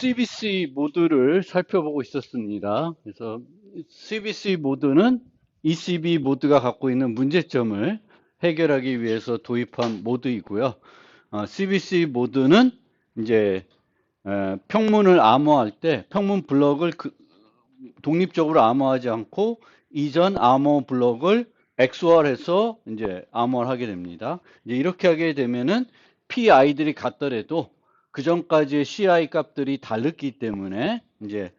CBC 모드를 살펴보고 있었습니다. 그래서 CBC 모드는 ECB 모드가 갖고 있는 문제점을 해결하기 위해서 도입한 모드이고요. CBC 모드는 이제 평문을 암호할 때 평문 블럭을 독립적으로 암호하지 않고 이전 암호 블럭을 XOR해서 이제 암호를 하게 됩니다. 이제 이렇게 하게 되면은 PI들이 같더라도 그 전까지의 CI 값들이 다르기 때문에 이제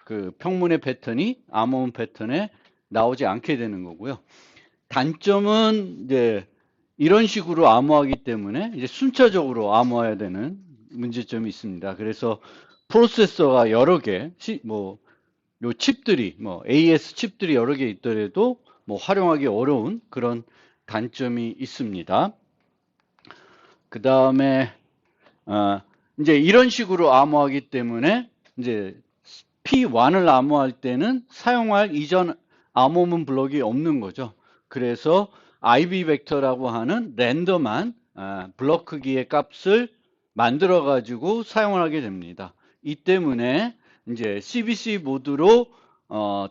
그 평문의 패턴이 암호문 패턴에 나오지 않게 되는 거고요. 단점은 이제 이런 식으로 암호하기 때문에 이제 순차적으로 암호해야 되는 문제점이 있습니다. 그래서 프로세서가 여러 개, 요 칩들이 AS 칩들이 여러 개 있더라도 활용하기 어려운 그런 단점이 있습니다. 그 다음에 이제 이런 식으로 암호하기 때문에 이제 P1을 암호할 때는 사용할 이전 암호문 블럭이 없는 거죠. 그래서 IB 벡터라고 하는 랜덤한 블럭 크기의 값을 만들어 가지고 사용을 하게 됩니다. 이 때문에 이제 CBC 모드로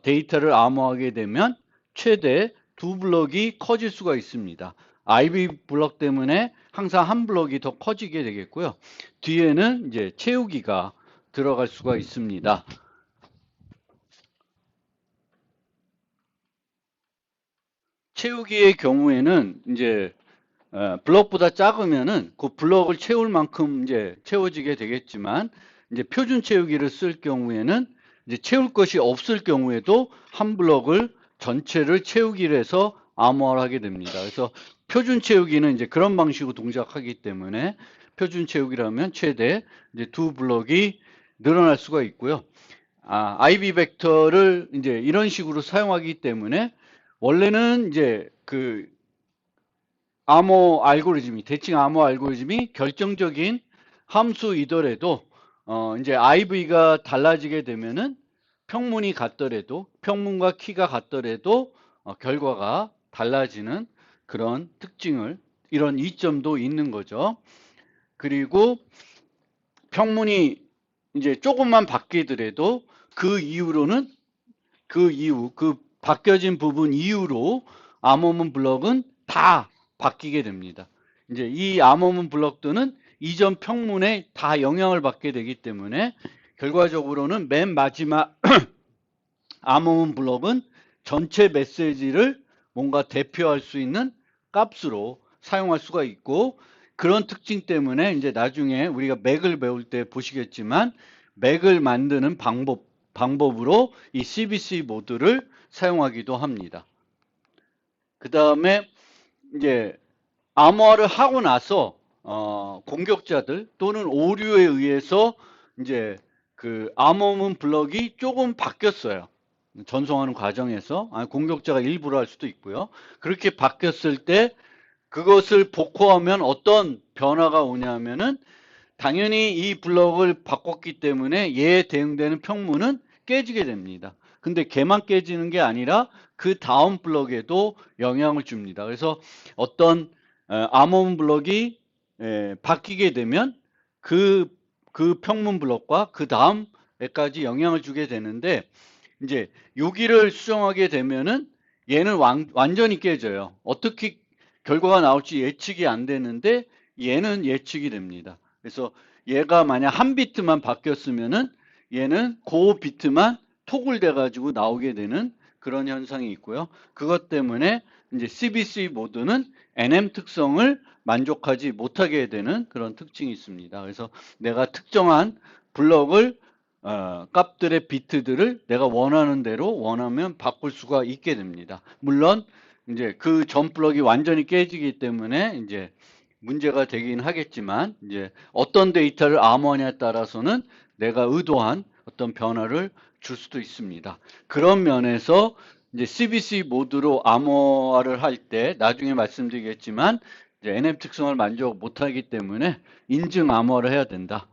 데이터를 암호하게 되면 최대 두 블럭이 커질 수가 있습니다. IB 블럭 때문에 항상 한 블럭이 더 커지게 되겠고요. 뒤에는 이제 채우기가 들어갈 수가 있습니다. 채우기의 경우에는 이제 블럭보다 작으면은 그 블럭을 채울 만큼 이제 채워지게 되겠지만 이제 표준 채우기를 쓸 경우에는 이제 채울 것이 없을 경우에도 한 블럭을 전체를 채우기를 해서 암호화를 하게 됩니다. 그래서 표준 채우기는 이제 그런 방식으로 동작하기 때문에 표준 채우기라면 최대 이제 두 블럭이 늘어날 수가 있고요. IB 벡터를 이제 이런 식으로 사용하기 때문에 원래는 이제 그 암호 알고리즘이 대칭 암호 알고리즘이 결정적인 함수이더라도 이제 IV가 달라지게 되면은 평문이 같더라도 평문과 키가 같더라도 결과가 달라지는 그런 특징을 이런 이점도 있는 거죠. 그리고 평문이 이제 조금만 바뀌더라도 그 이후로는 그 바뀌어진 부분 이후로 암호문 블럭은 다 바뀌게 됩니다. 이제 이 암호문 블럭들은 이전 평문에 다 영향을 받게 되기 때문에 결과적으로는 맨 마지막 암호문 블럭은 전체 메시지를 뭔가 대표할 수 있는 값으로 사용할 수가 있고 그런 특징 때문에 이제 나중에 우리가 맥을 배울 때 보시겠지만 맥을 만드는 방법으로 이 CBC 모드를 사용하기도 합니다. 그 다음에 이제 암호화를 하고 나서 공격자들 또는 오류에 의해서 이제 그 암호문 블럭이 조금 바뀌었어요. 전송하는 과정에서 공격자가 일부러 할 수도 있고요. 그렇게 바뀌었을 때 그것을 복호하면 어떤 변화가 오냐면은 당연히 이 블럭을 바꿨기 때문에 얘에 대응되는 평문은 깨지게 됩니다. 근데 걔만 깨지는 게 아니라 그 다음 블럭에도 영향을 줍니다. 그래서 어떤 암호문 블럭이 바뀌게 되면 그 평문 블럭과 그 다음에까지 영향을 주게 되는데 이제 여기를 수정하게 되면은 얘는 완전히 깨져요. 어떻게 결과가 나올지 예측이 안 되는데 얘는 예측이 됩니다. 그래서 얘가 만약 한 비트만 바뀌었으면은 얘는 그 비트만 토글 돼 가지고 나오게 되는 그런 현상이 있고요. 그것 때문에 이제 CBC 모드는 NM 특성을 만족하지 못하게 되는 그런 특징이 있습니다. 그래서 내가 특정한 블럭을 값들의 비트들을 내가 원하는 대로 원하면 바꿀 수가 있게 됩니다. 물론 이제 그 전 블럭이 완전히 깨지기 때문에 이제 문제가 되긴 하겠지만 이제 어떤 데이터를 암호하냐에 따라서는 내가 의도한 어떤 변화를 줄 수도 있습니다. 그런 면에서 이제 CBC 모드로 암호화를 할 때 나중에 말씀드리겠지만 이제 NM 특성을 만족 못하기 때문에 인증 암호화를 해야 된다.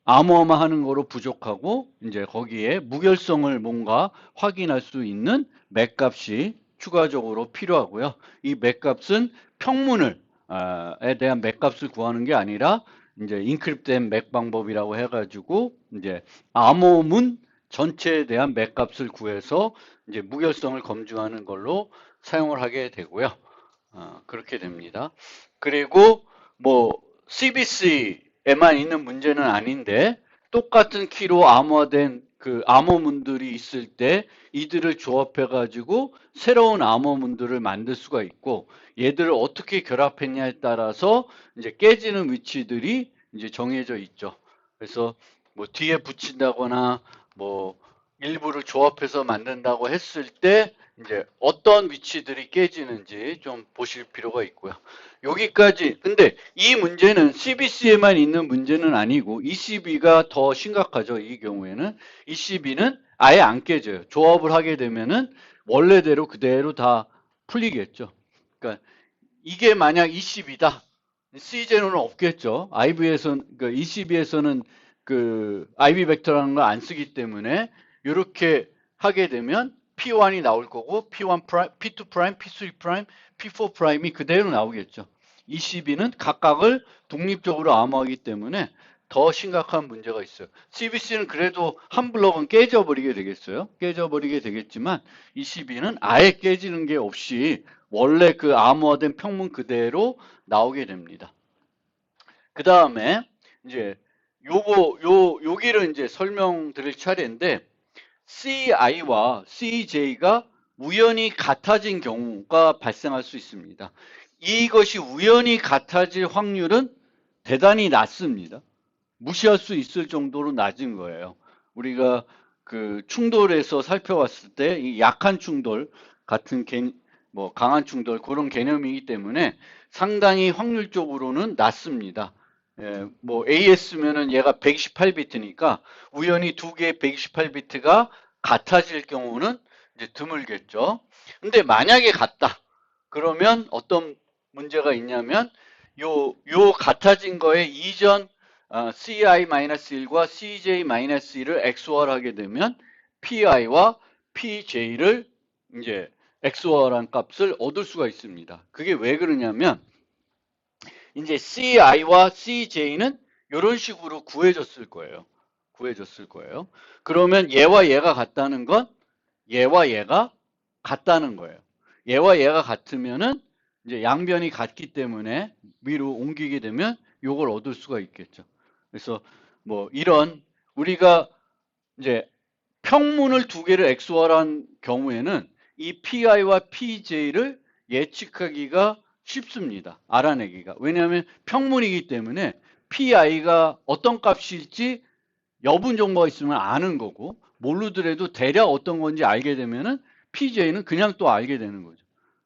암호화만 하는 거로 부족하고 이제 거기에 무결성을 뭔가 확인할 수 있는 맥값이 추가적으로 필요하고요. 이 맥값은 평문을 에 대한 맥값을 구하는 게 아니라 이제 인크립트된 맥 방법이라고 해가지고 이제 암호문 전체에 대한 맥 값을 구해서 이제 무결성을 검증하는 걸로 사용을 하게 되고요. 그렇게 됩니다. 그리고 뭐 CBC에만 있는 문제는 아닌데 똑같은 키로 암호화된 그 암호문들이 있을 때 이들을 조합해 가지고 새로운 암호문들을 만들 수가 있고 얘들을 어떻게 결합했냐에 따라서 이제 깨지는 위치들이 이제 정해져 있죠. 그래서 뭐 뒤에 붙인다거나 뭐 일부를 조합해서 만든다고 했을 때 이제 어떤 위치들이 깨지는지 좀 보실 필요가 있고요. 여기까지. 근데 이 문제는 CBC에만 있는 문제는 아니고 ECB가 더 심각하죠. 이 경우에는 ECB는 아예 안 깨져요. 조합을 하게 되면은 원래대로 그대로 다 풀리겠죠. 그러니까 이게 만약 ECB다. C제로는 없겠죠. IB에서는 그 ECB에서는 그 IB 벡터라는 걸 안 쓰기 때문에 이렇게 하게 되면 P1이 나올 거고 P1 프라임, P2 프라임, P3 프라임, P4 프라임이 그대로 나오겠죠. ECB는 각각을 독립적으로 암호하기 때문에 더 심각한 문제가 있어요. CBC는 그래도 한 블럭은 깨져버리게 되겠어요. 깨져버리게 되겠지만 ECB는 아예 깨지는 게 없이 원래 그 암호화된 평문 그대로 나오게 됩니다. 그 다음에 이제 여기를 이제 설명드릴 차례인데 CI와 CJ가 우연히 같아진 경우가 발생할 수 있습니다. 이것이 우연히 같아질 확률은 대단히 낮습니다. 무시할 수 있을 정도로 낮은 거예요. 우리가 그 충돌에서 살펴봤을 때 이 약한 충돌 같은 뭐 강한 충돌 그런 개념이기 때문에 상당히 확률적으로는 낮습니다. 예, 뭐 AS면은 얘가 128비트니까 우연히 두 개의 128비트가 같아질 경우는 이제 드물겠죠. 근데 만약에 같다. 그러면 어떤 문제가 있냐면 요 같아진 거에 이전 CI-1과 CJ-1을 XOR 하게 되면 PI와 PJ를 이제 XOR한 값을 얻을 수가 있습니다. 그게 왜 그러냐면 이제 CI와 CJ는 이런 식으로 구해졌을 거예요. 구해졌을 거예요. 그러면 얘와 얘가 같다는 건 얘와 얘가 같다는 거예요. 얘와 얘가 같으면은 이제 양변이 같기 때문에 위로 옮기게 되면 요걸 얻을 수가 있겠죠. 그래서 뭐 이런 우리가 이제 평문을 두 개를 XOR한 경우에는 이 PI와 PJ를 예측하기가 쉽습니다. 알아내기가. 왜냐하면 평문이기 때문에 PI가 어떤 값일지 여분 정보가 있으면 아는 거고 모르더라도 대략 어떤 건지 알게 되면은 PJ는 그냥 또 알게 되는 거죠.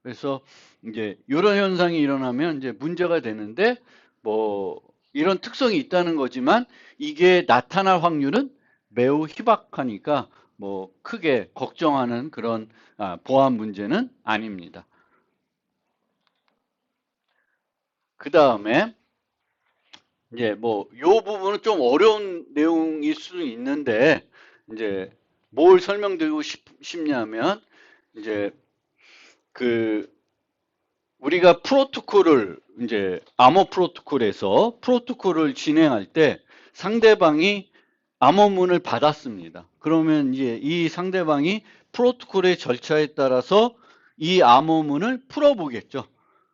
그래서 이제 이런 현상이 일어나면 이제 문제가 되는데 뭐 이런 특성이 있다는 거지만 이게 나타날 확률은 매우 희박하니까 뭐 크게 걱정하는 그런 보안 문제는 아닙니다. 그 다음에 이제 뭐 요 부분은 좀 어려운 내용일 수 있는데 이제 뭘 설명드리고 싶냐면 이제 그 우리가 프로토콜을 이제 암호 프로토콜에서 프로토콜을 진행할 때 상대방이 암호문을 받았습니다. 그러면 이제 이 상대방이 프로토콜의 절차에 따라서 이 암호문을 풀어보겠죠.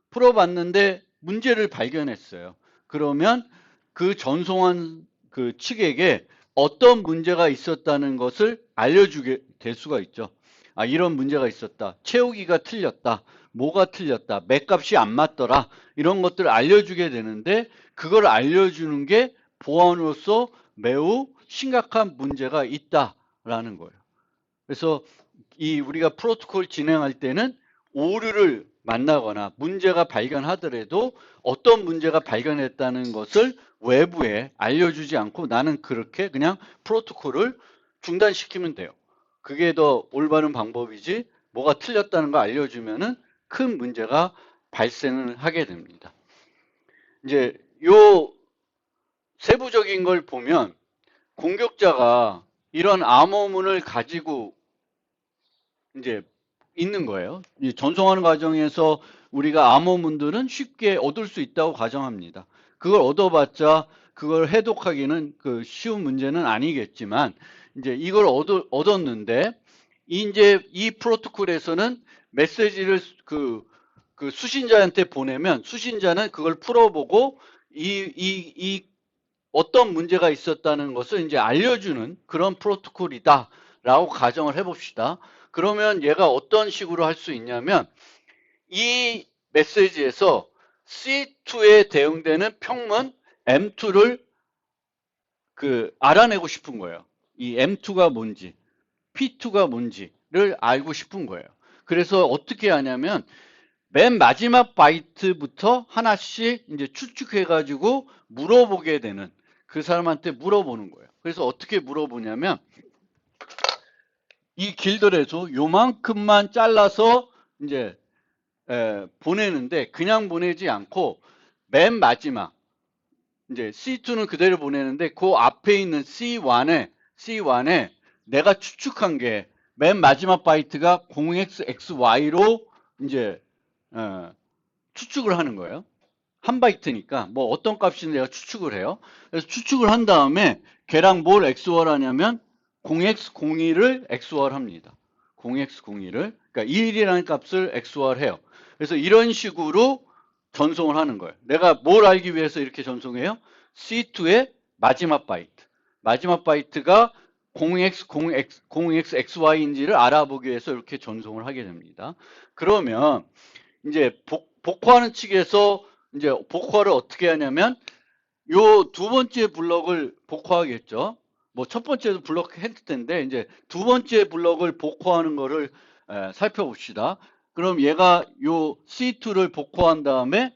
풀어봤는데 문제를 발견했어요. 그러면 그 전송한 그 측에게 어떤 문제가 있었다는 것을 알려주게 될 수가 있죠. 아, 이런 문제가 있었다. 채우기가 틀렸다. 뭐가 틀렸다. 맥값이 안 맞더라. 이런 것들을 알려주게 되는데 그걸 알려주는 게 보안으로서 매우 심각한 문제가 있다라는 거예요. 그래서 이 우리가 프로토콜 진행할 때는 오류를 만나거나 문제가 발견하더라도 어떤 문제가 발견했다는 것을 외부에 알려주지 않고 나는 그렇게 그냥 프로토콜을 중단시키면 돼요. 그게 더 올바른 방법이지 뭐가 틀렸다는 거 알려주면은 큰 문제가 발생을 하게 됩니다. 이제 요 세부적인 걸 보면 공격자가 이런 암호문을 가지고 이제 있는 거예요. 이 전송하는 과정에서 우리가 암호문들은 쉽게 얻을 수 있다고 가정합니다. 그걸 얻어봤자 그걸 해독하기는 그 쉬운 문제는 아니겠지만 이제 이걸 얻었는데 이제 이 프로토콜에서는 메시지를 그 수신자한테 보내면 수신자는 그걸 풀어보고 이 어떤 문제가 있었다는 것을 이제 알려주는 그런 프로토콜이다라고 가정을 해봅시다. 그러면 얘가 어떤 식으로 할 수 있냐면 이 메시지에서 C2에 대응되는 평문 M2를 알아내고 싶은 거예요. 이 M2가 뭔지, P2가 뭔지를 알고 싶은 거예요. 그래서 어떻게 하냐면 맨 마지막 바이트부터 하나씩 이제 추측해가지고 물어보게 되는 그 사람한테 물어보는 거예요. 그래서 어떻게 물어보냐면 이 길더라도 요만큼만 잘라서 이제 보내는데 그냥 보내지 않고 맨 마지막 이제 C2는 그대로 보내는데 그 앞에 있는 C1에 내가 추측한 게 맨 마지막 바이트가 0xxy로 이제 추측을 하는 거예요. 한 바이트니까 뭐 어떤 값인지 내가 추측을 해요. 그래서 추측을 한 다음에 걔랑 뭘 XOR 하냐면 0x01을 XOR 합니다. 0x01을 그러니까 1이라는 값을 XOR 해요. 그래서 이런 식으로 전송을 하는 거예요. 내가 뭘 알기 위해서 이렇게 전송해요? C2의 마지막 바이트. 마지막 바이트가 0xxy인지를 알아보기 위해서 이렇게 전송을 하게 됩니다. 그러면 이제 복호하는 측에서 이제 복호를 어떻게 하냐면 요 두 번째 블럭을 복호하겠죠. 뭐 첫 번째도 블럭 했을 텐데 이제 두 번째 블럭을 복호하는 거를 살펴봅시다. 그럼 얘가 요 C2를 복호한 다음에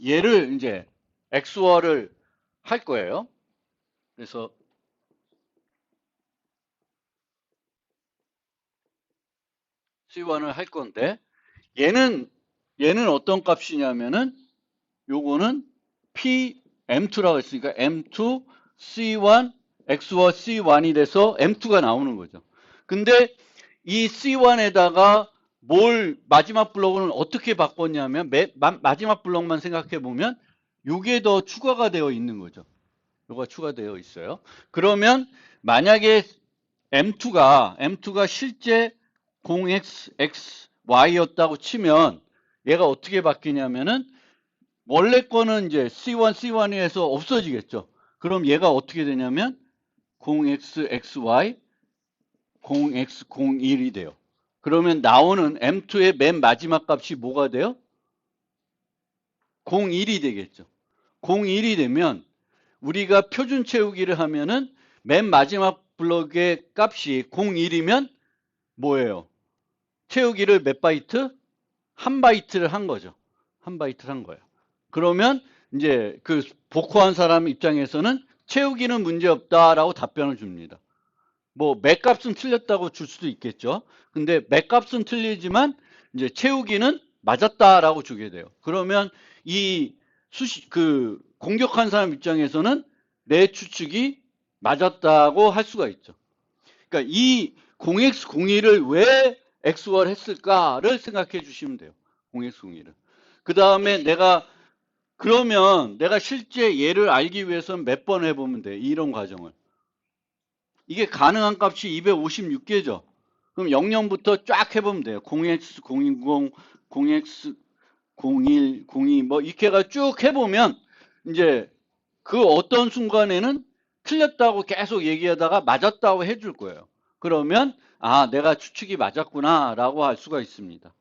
얘를 이제 XOR을 할 거예요. 그래서 C1을 할 건데 얘는 어떤 값이냐면은 요거는 M2라고 했으니까 M2 C1 XOR C1이 돼서 M2가 나오는 거죠. 근데 이 C1에다가 뭘 마지막 블록은 어떻게 바꿨냐면 마지막 블록만 생각해 보면 요게 더 추가가 되어 있는 거죠. 요가 추가되어 있어요. 그러면 만약에 M2가 실제 0xxy였다고 치면 얘가 어떻게 바뀌냐면은 원래 거는 이제 C1에서 없어지겠죠. 그럼 얘가 어떻게 되냐면 0xxy 0x01이 돼요. 그러면 나오는 M2의 맨 마지막 값이 뭐가 돼요? 01이 되겠죠. 01이 되면 우리가 표준 채우기를 하면은 맨 마지막 블럭의 값이 01이면 뭐예요? 채우기를 몇 바이트? 한 바이트를 한 거죠. 한 바이트를 한 거예요. 그러면 이제 그 복호한 사람 입장에서는 채우기는 문제없다라고 답변을 줍니다. 뭐 맥값은 틀렸다고 줄 수도 있겠죠. 근데 맥값은 틀리지만 이제 채우기는 맞았다라고 주게 돼요. 그러면 이 공격한 사람 입장에서는 내 추측이 맞았다고 할 수가 있죠. 그러니까 이 0x01을 왜 XOR 했을까를 생각해 주시면 돼요. 0x01을. 그 다음에 그러면 내가 실제 얘를 알기 위해서는 몇 번 해보면 돼. 이런 과정을. 이게 가능한 값이 256개죠. 그럼 0년부터 쫙 해보면 돼요. 0x, 010, 0x, 01, 02, 뭐 이렇게 해가 쭉 해보면 이제 그 어떤 순간에는 틀렸다고 계속 얘기하다가 맞았다고 해줄 거예요. 그러면 아, 내가 추측이 맞았구나 라고 할 수가 있습니다.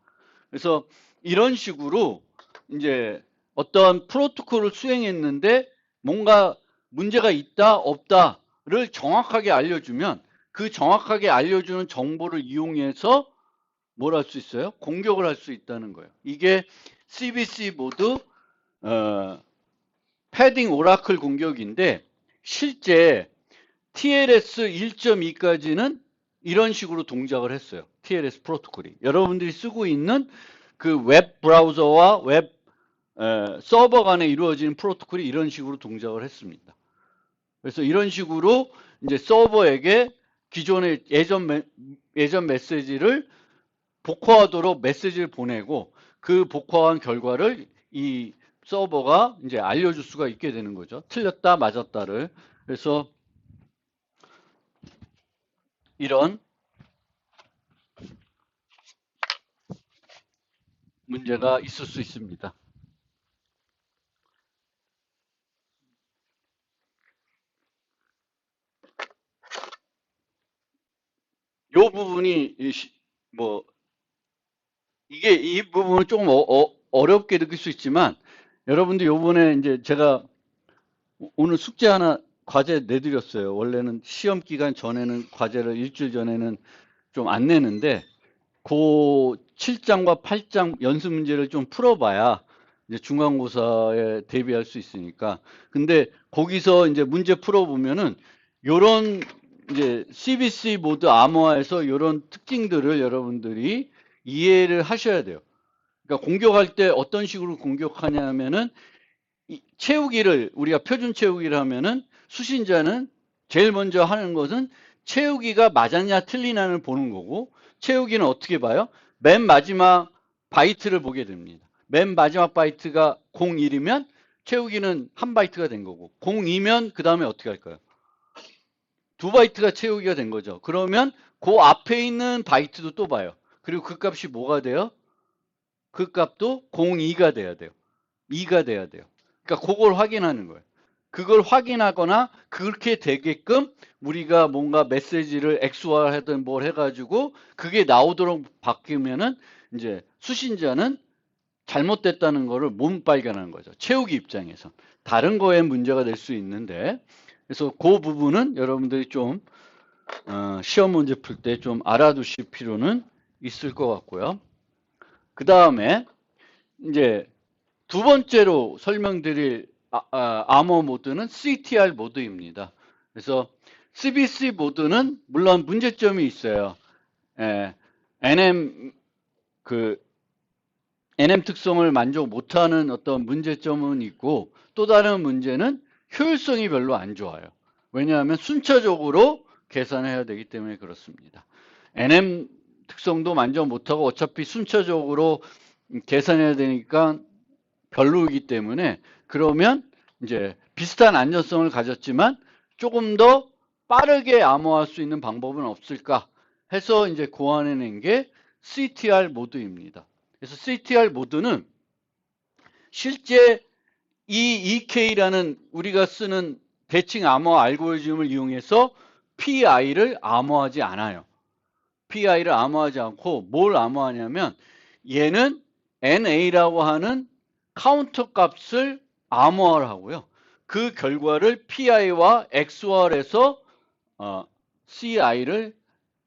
그래서 이런 식으로 이제 어떤 프로토콜을 수행했는데 뭔가 문제가 있다 없다를 정확하게 알려주면 그 정확하게 알려주는 정보를 이용해서 뭘 할 수 있어요? 공격을 할 수 있다는 거예요. 이게 CBC 모드 패딩 오라클 공격인데 실제 TLS 1.2까지는 이런 식으로 동작을 했어요. TLS 프로토콜이. 여러분들이 쓰고 있는 그 웹 브라우저와 웹 서버 간에 이루어지는 프로토콜이 이런 식으로 동작을 했습니다. 그래서 이런 식으로 이제 서버에게 기존의 예전 메시지를 복호하도록 메시지를 보내고 그 복호한 결과를 이 서버가 이제 알려줄 수가 있게 되는 거죠. 틀렸다, 맞았다를. 그래서 이런 문제가 있을 수 있습니다. 요 부분이 뭐 이게 이 부분은 조금 어렵게 느낄 수 있지만 여러분들 요번에 이제 제가 오늘 숙제 하나 과제 내드렸어요. 원래는 시험 기간 전에는 과제를 일주일 전에는 좀 안 내는데 그 7장과 8장 연습 문제를 좀 풀어봐야 이제 중간고사에 대비할 수 있으니까. 근데 거기서 이제 문제 풀어보면은 요런 이제 CBC 모드 암호화에서 요런 특징들을 여러분들이 이해를 하셔야 돼요. 그러니까 공격할 때 어떤 식으로 공격하냐면은 채우기를 우리가 표준 채우기를 하면은 수신자는 제일 먼저 하는 것은 채우기가 맞았냐 틀리냐를 보는 거고 채우기는 어떻게 봐요? 맨 마지막 바이트를 보게 됩니다. 맨 마지막 바이트가 01이면 채우기는 한 바이트가 된 거고 02면 그 다음에 어떻게 할까요? 두 바이트가 채우기가 된 거죠. 그러면 그 앞에 있는 바이트도 또 봐요. 그리고 그 값이 뭐가 돼요? 그 값도 02가 돼야 돼요. 2가 돼야 돼요. 그러니까 그걸 확인하는 거예요. 그걸 확인하거나 그렇게 되게끔 우리가 뭔가 메시지를 액수화하든 뭘 해가지고 그게 나오도록 바뀌면은 이제 수신자는 잘못됐다는 거를 못 발견하는 거죠. 채우기 입장에서. 다른 거에 문제가 될 수 있는데 그래서 그 부분은 여러분들이 좀 시험 문제 풀 때 좀 알아두실 필요는 있을 것 같고요. 그 다음에 이제 두 번째로 설명드릴 암호 모드는 CTR 모드입니다. 그래서 CBC 모드는 물론 문제점이 있어요. 예, NM NM 특성을 만족 못하는 어떤 문제점은 있고 또 다른 문제는 효율성이 별로 안 좋아요. 왜냐하면 순차적으로 계산해야 되기 때문에 그렇습니다. NM 특성도 만족 못하고 어차피 순차적으로 계산해야 되니까 별로이기 때문에 그러면 이제 비슷한 안전성을 가졌지만 조금 더 빠르게 암호화할 수 있는 방법은 없을까 해서 이제 고안해낸 게 CTR 모드입니다. 그래서 CTR 모드는 실제 이 EK라는 우리가 쓰는 대칭 암호화 알고리즘을 이용해서 PI를 암호화하지 않아요. PI를 암호화하지 않고 뭘 암호화하냐면 얘는 NA라고 하는 카운터 값을 암호화를 하고요. 그 결과를 PI와 XOR해서 CI를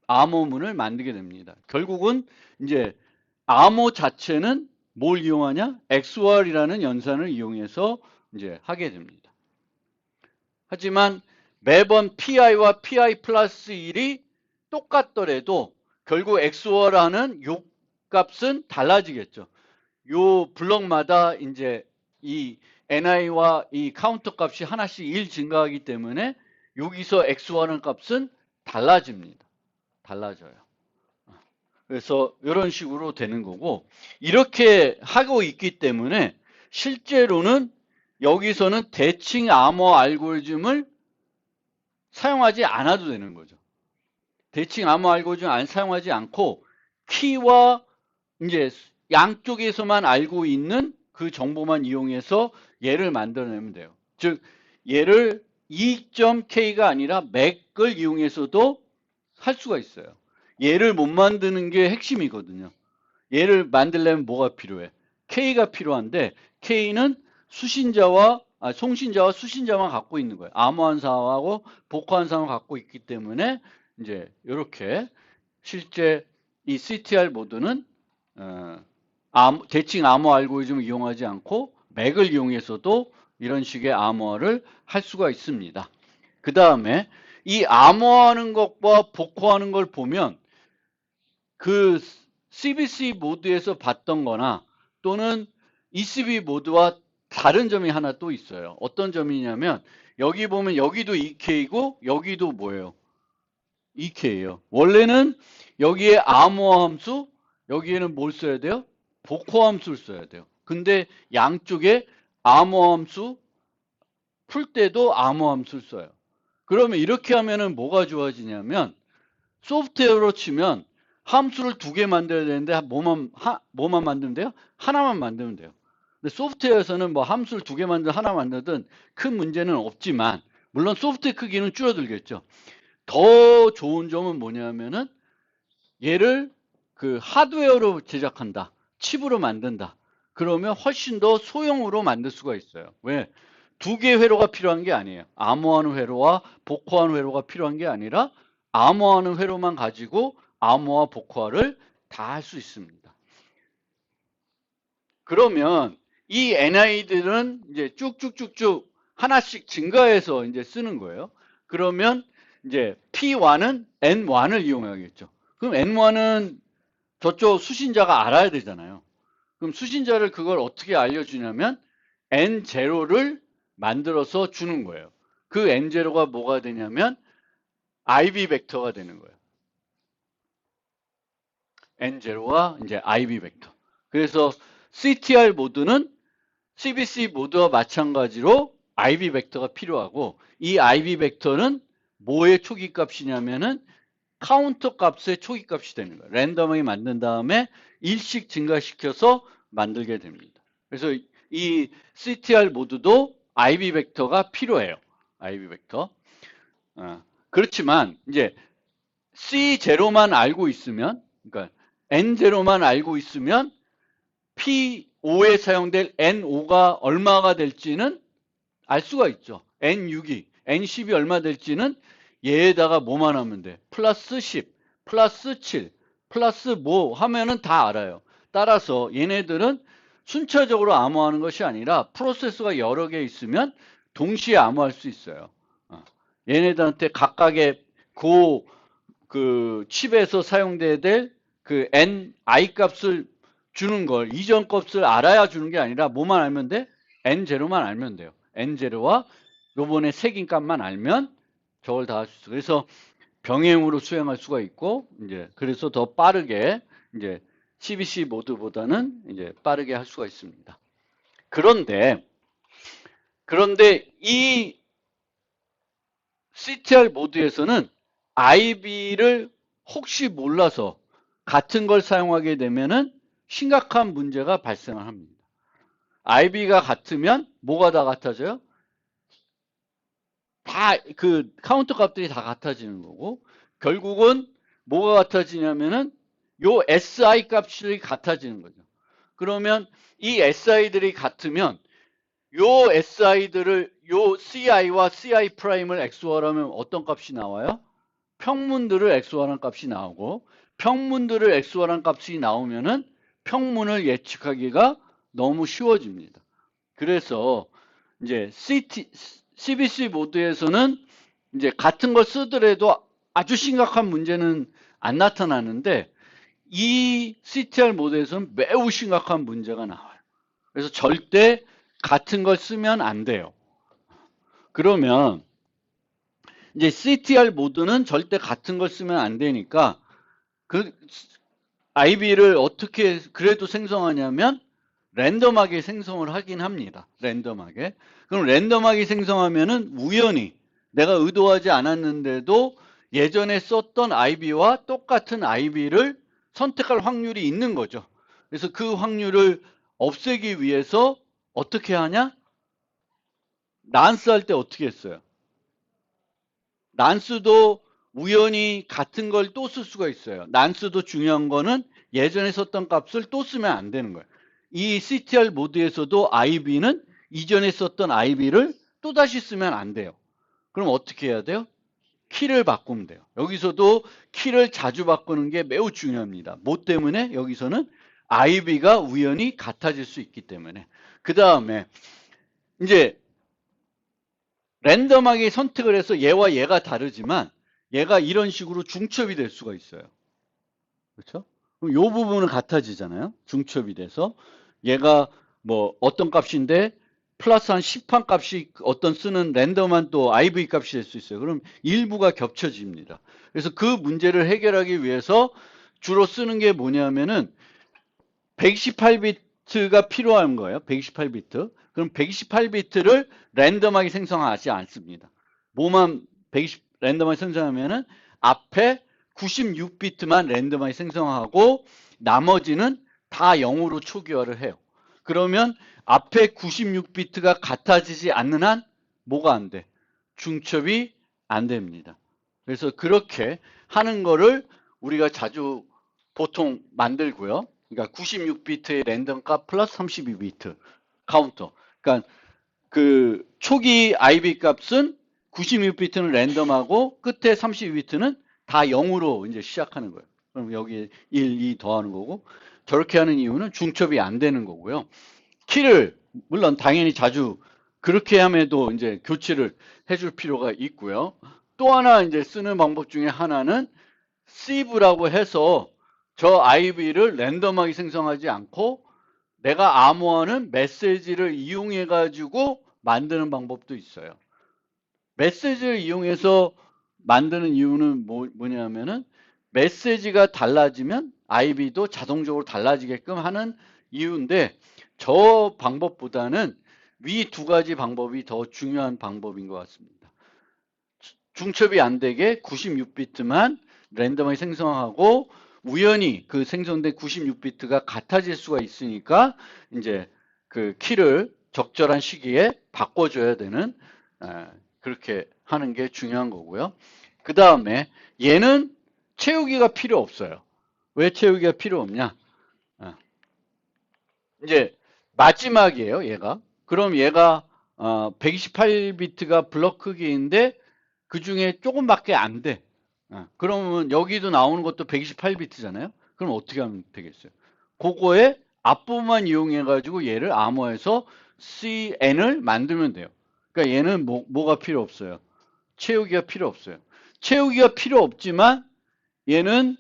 암호문을 만들게 됩니다. 결국은 이제 암호 자체는 뭘 이용하냐? XOR이라는 연산을 이용해서 이제 하게 됩니다. 하지만 매번 PI와 PI 플러스 1이 똑같더라도 결국 XOR하는 요 값은 달라지겠죠. 요 블럭마다 이제 이 NI와 이 카운터 값이 하나씩 1 증가하기 때문에 여기서 XOR하는 값은 달라집니다. 달라져요. 그래서 이런 식으로 되는 거고 이렇게 하고 있기 때문에 실제로는 여기서는 대칭 암호 알고리즘을 사용하지 않아도 되는 거죠. 대칭 암호 알고리즘 안 사용하지 않고 키와 이제 양쪽에서만 알고 있는 그 정보만 이용해서 얘를 만들어내면 돼요. 즉 얘를 2.k가 아니라 맥을 이용해서도 할 수가 있어요. 얘를 못 만드는 게 핵심이거든요. 얘를 만들려면 뭐가 필요해? K가 필요한데 K는 송신자와 수신자만 갖고 있는 거예요. 암호환상하고 복호환상을 갖고 있기 때문에 이제 이렇게 실제 이 CTR 모드는 대칭 암호 알고리즘을 이용하지 않고 맥을 이용해서도 이런 식의 암호화를 할 수가 있습니다. 그 다음에 이 암호화하는 것과 복호하는 걸 보면 그 CBC 모드에서 봤던 거나 또는 ECB 모드와 다른 점이 하나 또 있어요. 어떤 점이냐면 여기 보면 여기도 EK고 여기도 뭐예요? EK예요. 원래는 여기에 암호화 함수, 여기에는 뭘 써야 돼요? 복호 함수를 써야 돼요. 근데 양쪽에 암호함수 풀 때도 암호함수를 써요. 그러면 이렇게 하면은 뭐가 좋아지냐면 소프트웨어로 치면 함수를 2개 만들어야 되는데 뭐만 만들면 돼요? 하나만 만들면 돼요. 근데 소프트웨어에서는 뭐 함수를 2개 만들든 하나 만들든 큰 문제는 없지만 물론 소프트웨어 크기는 줄어들겠죠. 더 좋은 점은 뭐냐면은 얘를 그 하드웨어로 제작한다. 칩으로 만든다. 그러면 훨씬 더 소형으로 만들 수가 있어요. 왜? 2개의 회로가 필요한 게 아니에요. 암호하는 회로와 복호하는 회로가 필요한 게 아니라 암호하는 회로만 가지고 암호화 복호화를 다 할 수 있습니다. 그러면 이 NI들은 이제 쭉쭉쭉쭉 하나씩 증가해서 이제 쓰는 거예요. 그러면 이제 P1은 N1을 이용하겠죠. 그럼 N1은 저쪽 수신자가 알아야 되잖아요. 그럼 수신자를 그걸 어떻게 알려주냐면 N0를 만들어서 주는 거예요. 그 N0가 뭐가 되냐면 IB 벡터가 되는 거예요. N0가 이제 IB 벡터. 그래서 CTR 모드는 CBC 모드와 마찬가지로 IB 벡터가 필요하고 이 IB 벡터는 뭐의 초기 값이냐면은 카운터 값의 초기 값이 되는 거예요. 랜덤하게 만든 다음에 일씩 증가시켜서 만들게 됩니다. 그래서 이 CTR 모드도 IB 벡터가 필요해요. IB 벡터. 그렇지만 이제 C0만 알고 있으면, 그러니까 N0만 알고 있으면 P5에 사용될 N5가 얼마가 될지는 알 수가 있죠. N6이, N10이 얼마 될지는 얘에다가 뭐만 하면 돼. 플러스 10, 플러스 7, 플러스 뭐 하면은 다 알아요. 따라서 얘네들은 순차적으로 암호하는 것이 아니라 프로세서가 여러 개 있으면 동시에 암호할 수 있어요. 얘네들한테 각각의 그 칩에서 사용돼야 될 그 NI 값을 주는 걸 이전 값을 알아야 주는 게 아니라 뭐만 알면 돼? N0만 알면 돼요. N0와 요번에 새긴 값만 알면 저걸 다 할 수 있어요. 그래서 병행으로 수행할 수가 있고 이제 그래서 더 빠르게 이제 CBC 모드보다는 이제 빠르게 할 수가 있습니다. 그런데 이 CTR 모드에서는 IB를 혹시 몰라서 같은 걸 사용하게 되면은 심각한 문제가 발생을 합니다. IB가 같으면 뭐가 다 같아져요? 다 그 카운터 값들이 다 같아지는 거고 결국은 뭐가 같아지냐면은 요 SI 값이 같아지는 거죠. 그러면 이 SI들이 같으면 요 SI들을 요 CI와 CI 프라임을 XOR하면 어떤 값이 나와요? 평문들을 XOR한 값이 나오고 평문들을 XOR한 값이 나오면은 평문을 예측하기가 너무 쉬워집니다. 그래서 이제 CBC 모드에서는 이제 같은 걸 쓰더라도 아주 심각한 문제는 안 나타나는데 이 CTR 모드에서는 매우 심각한 문제가 나와요. 그래서 절대 같은 걸 쓰면 안 돼요. 그러면 이제 CTR 모드는 절대 같은 걸 쓰면 안 되니까 그 IB를 어떻게 그래도 생성하냐면 랜덤하게 생성을 하긴 합니다. 랜덤하게. 그럼 랜덤하게 생성하면은 우연히 내가 의도하지 않았는데도 예전에 썼던 IB와 똑같은 IB를 선택할 확률이 있는 거죠. 그래서 그 확률을 없애기 위해서 어떻게 하냐? 난스 할 때 어떻게 했어요? 난스도 우연히 같은 걸 또 쓸 수가 있어요. 난스도 중요한 거는 예전에 썼던 값을 또 쓰면 안 되는 거예요. 이 CTR 모드에서도 IB는 이전에 썼던 IB를 또다시 쓰면 안 돼요. 그럼 어떻게 해야 돼요? 키를 바꾸면 돼요. 여기서도 키를 자주 바꾸는 게 매우 중요합니다. 뭐 때문에? 여기서는 IB가 우연히 같아질 수 있기 때문에. 그 다음에 이제 랜덤하게 선택을 해서 얘와 얘가 다르지만 얘가 이런 식으로 중첩이 될 수가 있어요. 그렇죠? 그럼 이 부분은 같아지잖아요. 중첩이 돼서 얘가 뭐 어떤 값인데 플러스 한 10한 값이 어떤 쓰는 랜덤한 또 IV 값이 될 수 있어요. 그럼 일부가 겹쳐집니다. 그래서 그 문제를 해결하기 위해서 주로 쓰는 게 뭐냐면은 128빛 비트가 필요한 거예요. 128비트. 그럼 128비트를 랜덤하게 생성하지 않습니다. 뭐만 120 랜덤하게 생성하면은 앞에 96비트만 랜덤하게 생성하고 나머지는 다 0으로 초기화를 해요. 그러면 앞에 96비트가 같아지지 않는 한 뭐가 안 돼? 중첩이 안 됩니다. 그래서 그렇게 하는 거를 우리가 자주 보통 만들고요. 그러니까 96비트의 랜덤 값 플러스 32비트 카운터. 그러니까 그 초기 IB 값은 96비트는 랜덤하고 끝에 32비트는 다 0으로 이제 시작하는 거예요. 그럼 여기 1, 2 더하는 거고 저렇게 하는 이유는 중첩이 안 되는 거고요. 키를 물론 당연히 자주 그렇게 함에도 이제 교체를 해줄 필요가 있고요. 또 하나 이제 쓰는 방법 중에 하나는 sieve라고 해서 저 IB를 랜덤하게 생성하지 않고 내가 암호화하는 메시지를 이용해 가지고 만드는 방법도 있어요. 메시지를 이용해서 만드는 이유는 뭐냐면은 메시지가 달라지면 IB도 자동적으로 달라지게끔 하는 이유인데 저 방법보다는 위 두 가지 방법이 더 중요한 방법인 것 같습니다. 중첩이 안 되게 96비트만 랜덤하게 생성하고 우연히 그 생성된 96비트가 같아질 수가 있으니까 이제 그 키를 적절한 시기에 바꿔줘야 되는 그렇게 하는 게 중요한 거고요. 그 다음에 얘는 채우기가 필요 없어요. 왜 채우기가 필요 없냐? 이제 마지막이에요, 얘가. 그럼 얘가 128비트가 블럭 크기인데 그 중에 조금밖에 안 돼. 그러면 여기도 나오는 것도 128비트잖아요. 그럼 어떻게 하면 되겠어요? 그거에 앞부분만 이용해 가지고 얘를 암호해서 CN을 만들면 돼요. 그러니까 얘는 뭐가 필요 없어요? 채우기가 필요 없어요. 채우기가 필요 없지만 얘는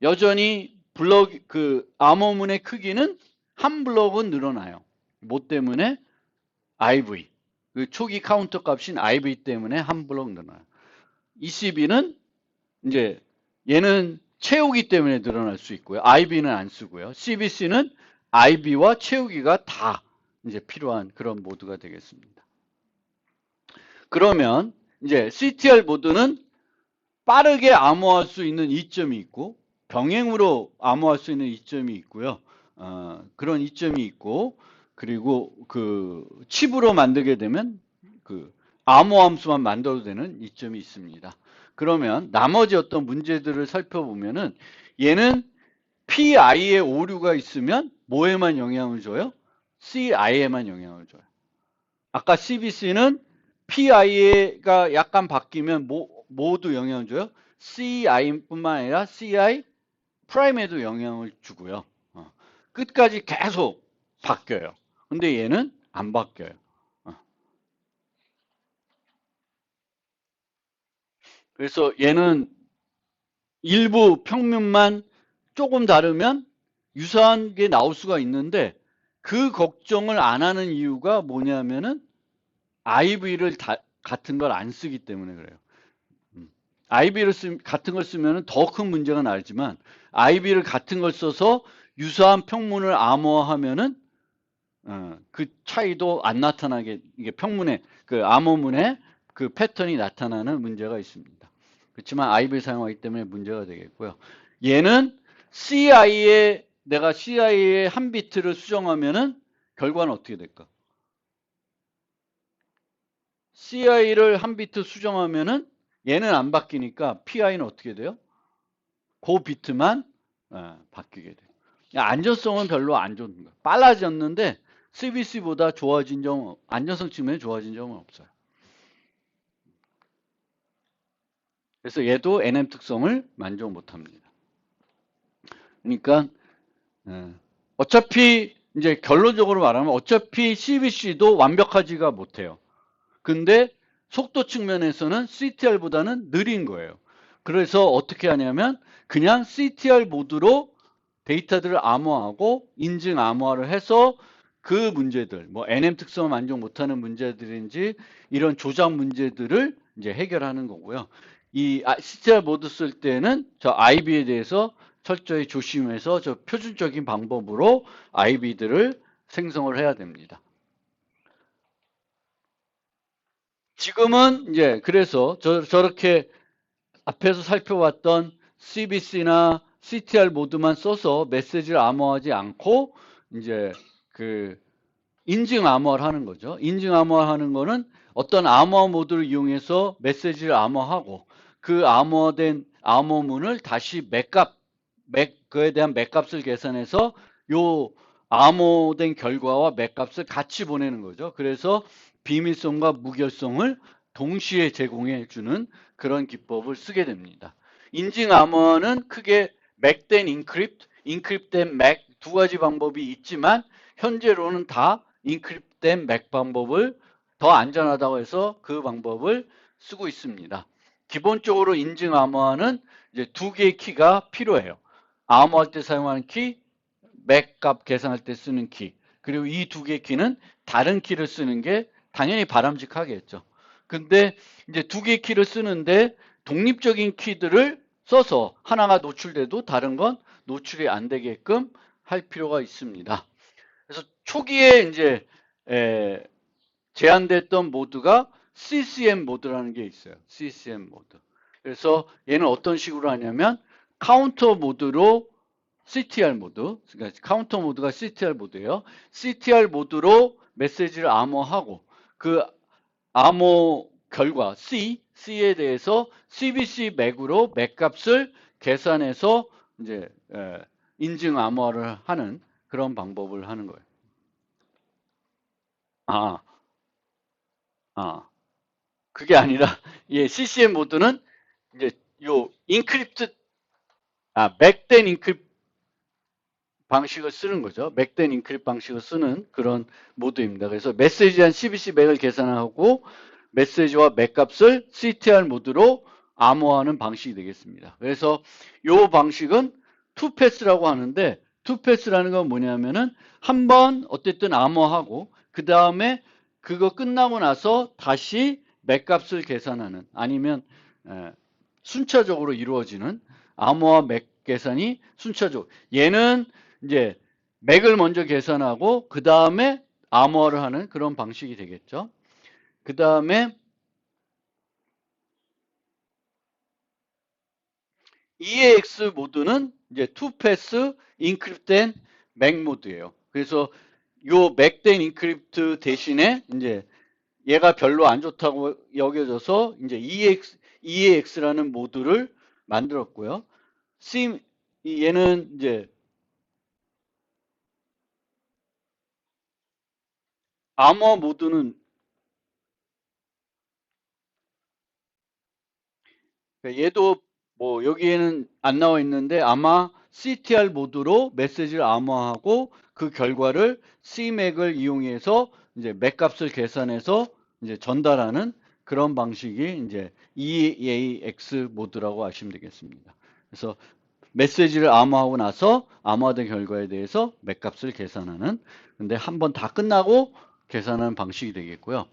여전히 블럭 그 암호문의 크기는 한 블럭은 늘어나요. 뭐 때문에? IV. 그 초기 카운터 값인 IV 때문에 한 블럭 늘어나요. ECB는 이제 얘는 채우기 때문에 늘어날 수 있고요. IB는 안 쓰고요. CBC는 IB와 채우기가 다 이제 필요한 그런 모드가 되겠습니다. 그러면 이제 CTR 모드는 빠르게 암호할 수 있는 이점이 있고 병행으로 암호할 수 있는 이점이 있고요. 그런 이점이 있고 그리고 그 칩으로 만들게 되면 그 암호 함수만 만들어도 되는 이점이 있습니다. 그러면 나머지 어떤 문제들을 살펴보면은 얘는 PI에 오류가 있으면 뭐에만 영향을 줘요? CI에만 영향을 줘요. 아까 CBC는 PI가 약간 바뀌면 뭐도 영향을 줘요? CI뿐만 아니라 CI 프라임에도 영향을 주고요. 끝까지 계속 바뀌어요. 근데 얘는 안 바뀌어요. 그래서 얘는 일부 평면만 조금 다르면 유사한 게 나올 수가 있는데 그 걱정을 안 하는 이유가 뭐냐면은 IV를 같은 걸 안 쓰기 때문에 그래요. IB를 같은 걸 쓰면 더 큰 문제가 나지만 IB를 같은 걸 써서 유사한 평문을 암호화하면은 그 차이도 안 나타나게 이게 평문에 그 암호문에 그 패턴이 나타나는 문제가 있습니다. 그렇지만 IB를 사용하기 때문에 문제가 되겠고요. 얘는 CI에 내가 CI에 한 비트를 수정하면은 결과는 어떻게 될까? CI를 한 비트 수정하면은 얘는 안 바뀌니까 PI는 어떻게 돼요? 그 비트만 바뀌게 돼요. 안전성은 별로 안 좋은 거예요. 빨라졌는데 CBC보다 좋아진 점, 안전성 측면에 좋아진 점은 없어요. 그래서 얘도 NM 특성을 만족 못합니다. 그러니까 어차피 이제 결론적으로 말하면 어차피 CBC도 완벽하지가 못해요. 근데 속도 측면에서는 CTR보다는 느린 거예요. 그래서 어떻게 하냐면 그냥 CTR 모드로 데이터들을 암호하고 인증 암호화를 해서 그 문제들, 뭐 NM 특성을 만족 못하는 문제들인지 이런 조작 문제들을 이제 해결하는 거고요. 이 CTR 모드 쓸 때는 저 IB에 대해서 철저히 조심해서 저 표준적인 방법으로 IB들을 생성을 해야 됩니다. 지금은 이제 그래서 저렇게 앞에서 살펴봤던 CBC나 CTR 모드만 써서 메시지를 암호화하지 않고 이제 그 인증 암호화를 하는 거죠. 인증 암호화 하는 거는 어떤 암호화 모드를 이용해서 메시지를 암호화하고 그 암호화된 암호문을 다시 그에 대한 맥값을 계산해서 요 암호된 결과와 맥값을 같이 보내는 거죠. 그래서 비밀성과 무결성을 동시에 제공해 주는 그런 기법을 쓰게 됩니다. 인증 암호화는 크게 맥된 인크립트, 인크립된 맥 두 가지 방법이 있지만 현재로는 다 인크립된 맥 방법을 더 안전하다고 해서 그 방법을 쓰고 있습니다. 기본적으로 인증 암호화는 이제 두 개의 키가 필요해요. 암호할 때 사용하는 키, 맥값 계산할 때 쓰는 키. 그리고 이 두 개의 키는 다른 키를 쓰는 게 당연히 바람직하겠죠. 근데 이제 두 개의 키를 쓰는데 독립적인 키들을 써서 하나가 노출돼도 다른 건 노출이 안 되게끔 할 필요가 있습니다. 그래서 초기에 이제 제한됐던 모드가 CCM 모드라는 게 있어요. CCM 모드. 그래서 얘는 어떤 식으로 하냐면 카운터 모드로 CTR 모드, 그러니까 카운터 모드가 CTR 모드예요. CTR 모드로 메시지를 암호하고 그 암호 결과 C에 대해서 CBC 맥으로 맥값을 계산해서 이제 인증 암호화를 하는 그런 방법을 하는 거예요. 아, 아, 그게 아니라 예, CCM 모드는 이제 요 인크립트 맥된 인크립 방식을 쓰는 거죠. 맥된 인크립 방식을 쓰는 그런 모드입니다. 그래서 메시지 한 CBC 맥을 계산하고 메시지와 맥값을 CTR 모드로 암호화하는 방식이 되겠습니다. 그래서 이 방식은 투패스라고 하는데 투패스라는 건 뭐냐면은 한번 어쨌든 암호하고 그 다음에 그거 끝나고 나서 다시 맥값을 계산하는 아니면 순차적으로 이루어지는 암호화 맥 계산이 순차적으로 얘는 이제 맥을 먼저 계산하고 그 다음에 암호화를 하는 그런 방식이 되겠죠. 그 다음에 EAX 모드는 이제 투패스 인크립트된 맥 모드예요. 그래서 요 맥된 인크립트 대신에 이제 얘가 별로 안 좋다고 여겨져서 이제 EAX라는 모드를 만들었고요. 얘는 이제 암호 모드는 얘도 뭐 여기에는 안 나와 있는데 아마 CTR 모드로 메시지를 암호하고 그 결과를 CMAC을 이용해서 이제 맥값을 계산해서 이제 전달하는 그런 방식이 이제 EAX 모드라고 하시면 되겠습니다. 그래서 메시지를 암호하고 나서 암호화된 결과에 대해서 맥값을 계산하는 근데 한번 다 끝나고 계산하는 방식이 되겠고요.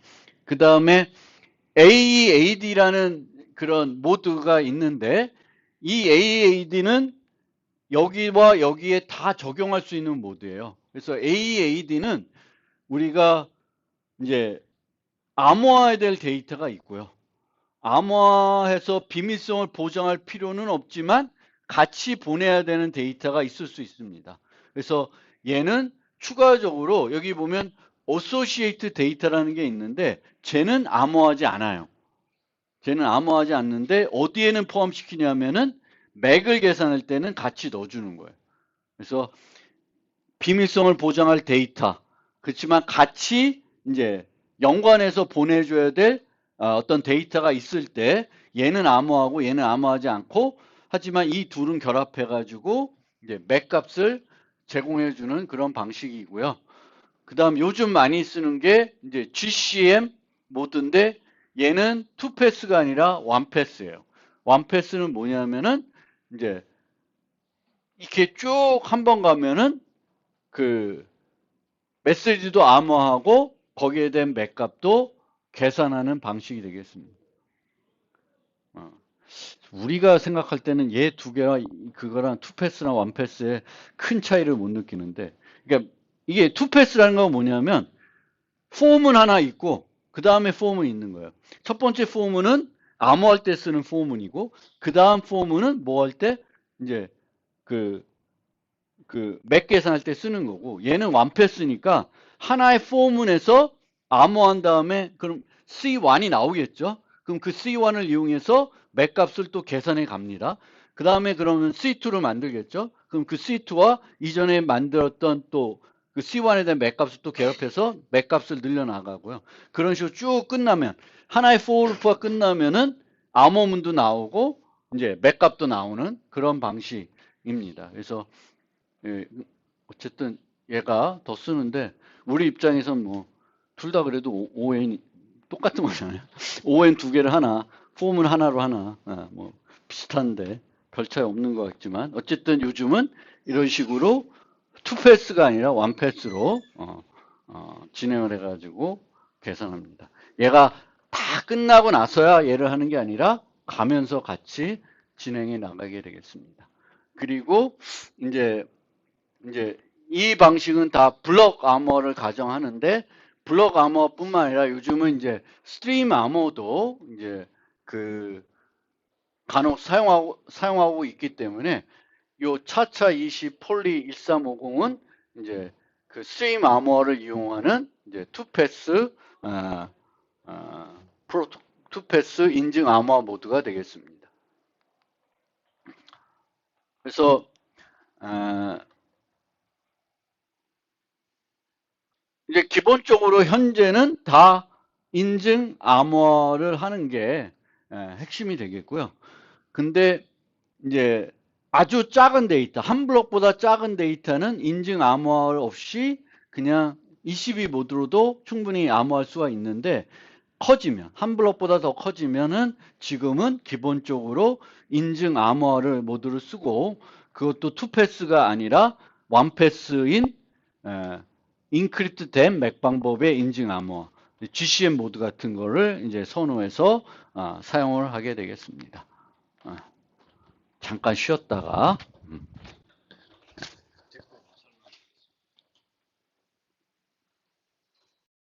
그 다음에 AEAD라는 그런 모드가 있는데 이 AEAD는 여기와 여기에 다 적용할 수 있는 모드예요. 그래서 AEAD는 우리가 이제 암호화해야 될 데이터가 있고요. 암호화해서 비밀성을 보장할 필요는 없지만 같이 보내야 되는 데이터가 있을 수 있습니다. 그래서 얘는 추가적으로 여기 보면 associate 데이터라는 게 있는데 쟤는 암호화하지 않아요. 쟤는 암호하지 않는데 어디에는 포함시키냐면은 맥을 계산할 때는 같이 넣어주는 거예요. 그래서 비밀성을 보장할 데이터 그렇지만 같이 이제 연관해서 보내줘야 될 어떤 데이터가 있을 때 얘는 암호하고 얘는 암호하지 않고 하지만 이 둘은 결합해 가지고 이제 맥 값을 제공해 주는 그런 방식이고요. 그다음 요즘 많이 쓰는 게 이제 GCM 모드인데 얘는 투 패스가 아니라 원 패스예요. 원 패스는 뭐냐면은 이제 이렇게 쭉 한 번 가면은 그 메시지도 암호하고 거기에 대한 맥값도 계산하는 방식이 되겠습니다. 어. 우리가 생각할 때는 얘 두 개와 그거랑 투패스나 원패스의 큰 차이를 못 느끼는데, 그러니까 이게 투패스라는 건 뭐냐면 폼은 하나 있고 그 다음에 폼은 있는 거예요. 첫 번째 폼은 암호할 때 쓰는 폼은이고, 그 다음 폼은 뭐 할 때 이제 그 맥 계산할 때 쓰는 거고, 얘는 완패스니까 하나의 포문에서 암호한 다음에 그럼 C1이 나오겠죠. 그럼 그 C1을 이용해서 맥 값을 또 계산해 갑니다. 그 다음에 그러면 C2를 만들겠죠. 그럼 그 C2와 이전에 만들었던 또 그 C1에 대한 맥 값을 또 개업해서 맥 값을 늘려나가고요. 그런 식으로 쭉 끝나면, 하나의 for 루프가 끝나면은 암호문도 나오고 이제 맥 값도 나오는 그런 방식입니다. 그래서 예, 어쨌든 얘가 더 쓰는데, 우리 입장에선 뭐 둘 다 그래도 ON 똑같은 거잖아요. ON 두 개를 하나, 폼을 하나로 하나, 뭐 비슷한데 별 차이 없는 것 같지만, 어쨌든 요즘은 이런 식으로 투패스가 아니라 원패스로 진행을 해가지고 계산합니다. 얘가 다 끝나고 나서야 얘를 하는 게 아니라 가면서 같이 진행해 나가게 되겠습니다. 그리고 이제 이 방식은 다 블럭 아머를 가정하는데, 블럭 아머뿐만 아니라 요즘은 이제 스트림 아머도 이제 그 간혹 사용하고 있기 때문에, 요 차차 20 폴리 1350은 이제 그 스트림 아머를 이용하는 이제 투패스 프로토 투패스 인증 아머 모드가 되겠습니다. 그래서 이제 기본적으로 현재는 다 인증 암호를 하는 게 핵심이 되겠고요. 근데 이제 아주 작은 데이터, 한 블록보다 작은 데이터는 인증 암호 없이 그냥 ECB 모드로도 충분히 암호할 수가 있는데, 커지면, 한 블록보다 더 커지면은 지금은 기본적으로 인증 암호를 모드를 쓰고, 그것도 투패스가 아니라 원패스인 인크립트 된 맥 방법의 인증 암호, GCM 모드 같은 거를 이제 선호해서 사용을 하게 되겠습니다. 잠깐 쉬었다가